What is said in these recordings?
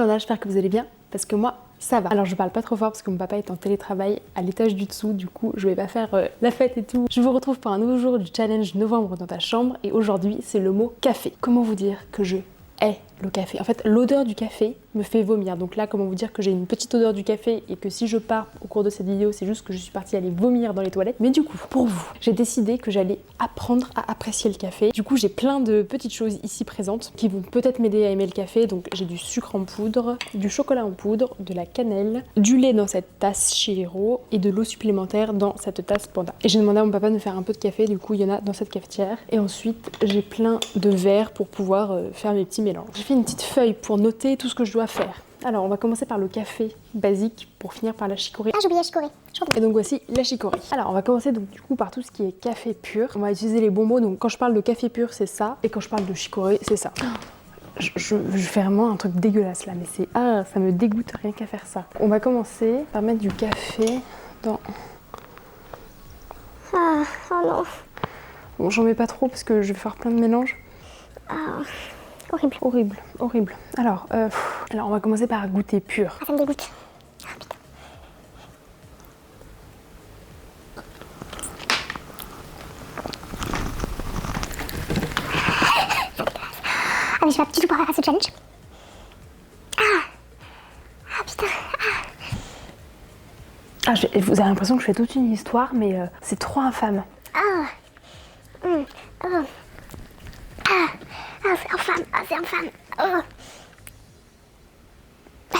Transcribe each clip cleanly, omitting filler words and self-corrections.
Fiona, j'espère que vous allez bien parce que moi ça va. Alors je parle pas trop fort parce que mon papa est en télétravail à l'étage du dessous, du coup je vais pas faire la fête et tout. Je vous retrouve pour un nouveau jour du challenge novembre dans ta chambre et aujourd'hui c'est le mot café. Comment vous dire que je hais le café? En fait l'odeur du café me fait vomir, donc là comment vous dire que j'ai une petite odeur du café et que si je pars au cours de cette vidéo c'est juste que je suis partie aller vomir dans les toilettes. Mais du coup pour vous j'ai décidé que j'allais apprendre à apprécier le café. Du coup j'ai plein de petites choses ici présentes qui vont peut-être m'aider à aimer le café. Donc j'ai du sucre en poudre, du chocolat en poudre, de la cannelle, du lait dans cette tasse Chihiro et de l'eau supplémentaire dans cette tasse Panda. Et j'ai demandé à mon papa de me faire un peu de café, du coup il y en a dans cette cafetière. Et ensuite j'ai plein de verres pour pouvoir faire mes petits mélanges. J'ai fait une petite feuille pour noter tout ce que je dois faire. Alors on va commencer par le café basique pour finir par la chicorée. Ah j'ai oublié la chicorée. Et donc voici la chicorée. Alors on va commencer donc du coup par tout ce qui est café pur. On va utiliser les bons mots, donc quand je parle de café pur c'est ça, et quand je parle de chicorée c'est ça. Je fais vraiment un truc dégueulasse là, mais c'est ça me dégoûte rien qu'à faire ça. On va commencer par mettre du café dans... Ah, oh non. Bon j'en mets pas trop parce que je vais faire plein de mélanges. Ah, horrible. Horrible, horrible. Alors on va commencer par goûter pur. Ah ça me dégoûte. Ah putain. Ah mais je vais pas du tout pouvoir faire ce challenge. Ah putain. Vous avez l'impression que je fais toute une histoire, mais c'est trop infâme. Ah c'est infâme. Ah c'est infâme. Ah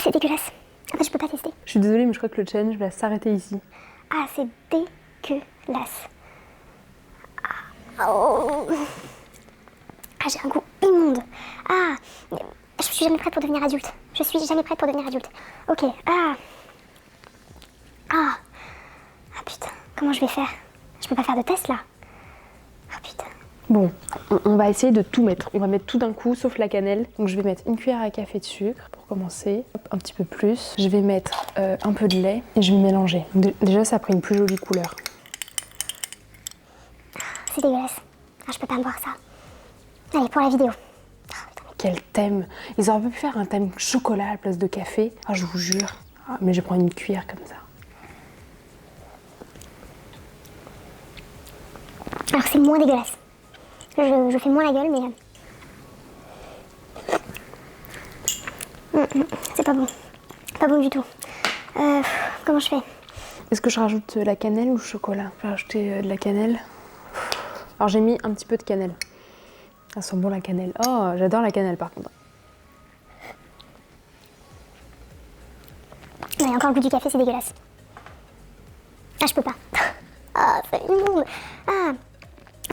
c'est dégueulasse. En fait je peux pas tester. Je suis désolée, mais je crois que le challenge va s'arrêter ici. Ah c'est dégueulasse. Oh. Ah j'ai un goût immonde. Ah je suis jamais prête pour devenir adulte. Je suis jamais prête pour devenir adulte. Ok. Ah putain, comment je vais faire? Je peux pas faire de test là. Ah putain. Bon, on va essayer de tout mettre. On va mettre tout d'un coup, sauf la cannelle. Donc je vais mettre une cuillère à café de sucre pour commencer. Hop, un petit peu plus. Je vais mettre un peu de lait et je vais mélanger. Déjà, ça a pris une plus jolie couleur. C'est dégueulasse. Ah je peux pas me boire ça. Allez, pour la vidéo. Quel thème! Ils auraient pu faire un thème chocolat à la place de café. Ah, je vous jure. Ah, mais je vais prendre une cuillère comme ça. Alors c'est moins dégueulasse. Je fais moins la gueule, mais... c'est pas bon. Pas bon du tout. Comment je fais? Est-ce que je rajoute la cannelle ou le chocolat? Je vais rajouter de la cannelle. Alors j'ai mis un petit peu de cannelle. Ça sent bon la cannelle. Oh, j'adore la cannelle par contre. Il y a encore le goût du café, c'est dégueulasse. Ah, je peux pas. Ah, c'est immonde.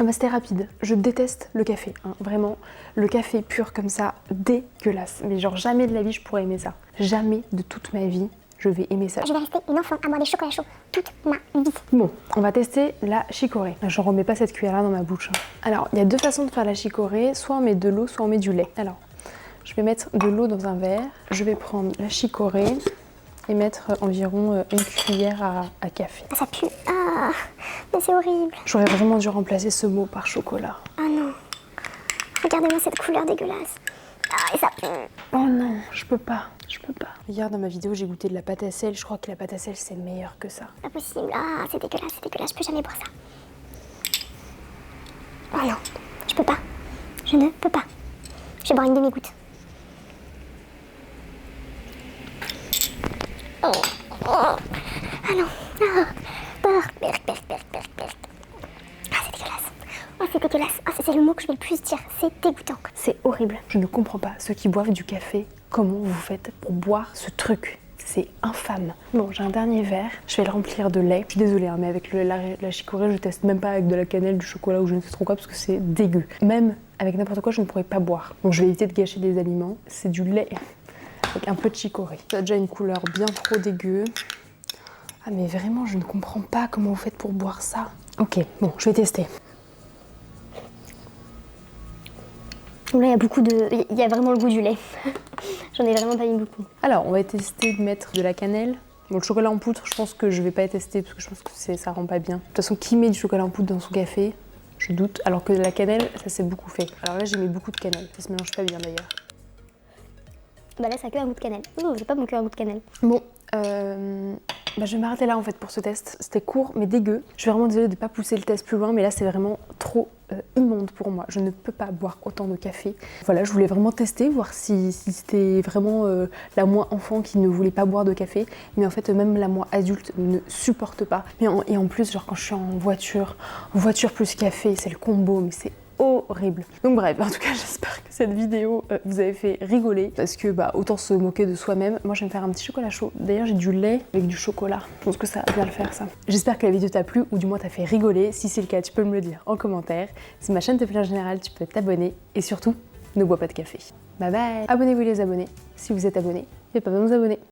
Ah bah, c'était rapide. Je déteste le café, hein. Vraiment. Le café pur comme ça, dégueulasse. Mais genre jamais de la vie je pourrais aimer ça. Jamais de toute ma vie je vais aimer ça. je vais rester une enfant à boire des chocolats chauds toute ma vie. Bon, on va tester la chicorée. Je remets pas cette cuillère là dans ma bouche. Alors, il y a deux façons de faire la chicorée. Soit on met de l'eau, soit on met du lait. Alors, je vais mettre de l'eau dans un verre. Je vais prendre la chicorée et mettre environ une cuillère à café. Ah, ça pue. Ah, mais c'est horrible. J'aurais vraiment dû remplacer ce mot par chocolat. Ah non. Regardez-moi cette couleur dégueulasse. Ah, et ça pue. Oh non, je peux pas. Regarde, dans ma vidéo, j'ai goûté de la pâte à sel. Je crois que la pâte à sel, c'est meilleur que ça. Pas possible. Ah, c'est dégueulasse, c'est dégueulasse. Je peux jamais boire ça. Oh non, je peux pas. Je ne peux pas. Je vais boire une demi-goutte. Oh. Ah non. Ah. Ah, c'est dégueulasse. Oh, c'est dégueulasse. Ah, c'est le mot que je vais le plus dire. C'est dégoûtant. C'est horrible. Je ne comprends pas. Ceux qui boivent du café, comment vous faites pour boire ce truc? C'est infâme. Bon, j'ai un dernier verre. Je vais le remplir de lait. Je suis désolée, hein, mais avec la chicorée, je teste même pas avec de la cannelle, du chocolat ou je ne sais trop quoi parce que c'est dégueu. Même avec n'importe quoi, je ne pourrais pas boire. Donc je vais éviter de gâcher des aliments. C'est du lait avec un peu de chicorée. Ça a déjà une couleur bien trop dégueu. Ah mais vraiment, je ne comprends pas comment vous faites pour boire ça. Ok, bon, je vais tester. Là, il y a beaucoup de... Il y a vraiment le goût du lait. J'en ai vraiment pas mis beaucoup. Alors, on va tester de mettre de la cannelle. Bon, le chocolat en poudre, je pense que je vais pas tester parce que je pense que ça rend pas bien. De toute façon, qui met du chocolat en poudre dans son café? Je doute. Alors que de la cannelle, ça s'est beaucoup fait. Alors là, j'ai mis beaucoup de cannelle. Ça se mélange pas bien d'ailleurs. Bah là, ça a que un goût de cannelle. Oh, j'ai pas mon cœur un goût de cannelle. Bon, je vais m'arrêter là en fait pour ce test. C'était court mais dégueu. Je suis vraiment désolée de ne pas pousser le test plus loin, mais là c'est vraiment trop immonde pour moi. Je ne peux pas boire autant de café. Voilà, je voulais vraiment tester, voir si c'était vraiment la moi enfant qui ne voulait pas boire de café. Mais en fait, même la moi adulte ne supporte pas. Et en plus, genre quand je suis en voiture plus café, c'est le combo, mais c'est horrible. Donc bref, en tout cas j'espère que cette vidéo vous avez fait rigoler parce que autant se moquer de soi-même. Moi je vais me faire un petit chocolat chaud. D'ailleurs j'ai du lait avec du chocolat. Je pense que ça va bien le faire ça. J'espère que la vidéo t'a plu ou du moins t'a fait rigoler. Si c'est le cas, tu peux me le dire en commentaire. Si ma chaîne te plaît en général, tu peux t'abonner et surtout ne bois pas de café. Bye bye. Abonnez-vous les abonnés si vous êtes abonnés. Et pas besoin de vous abonner.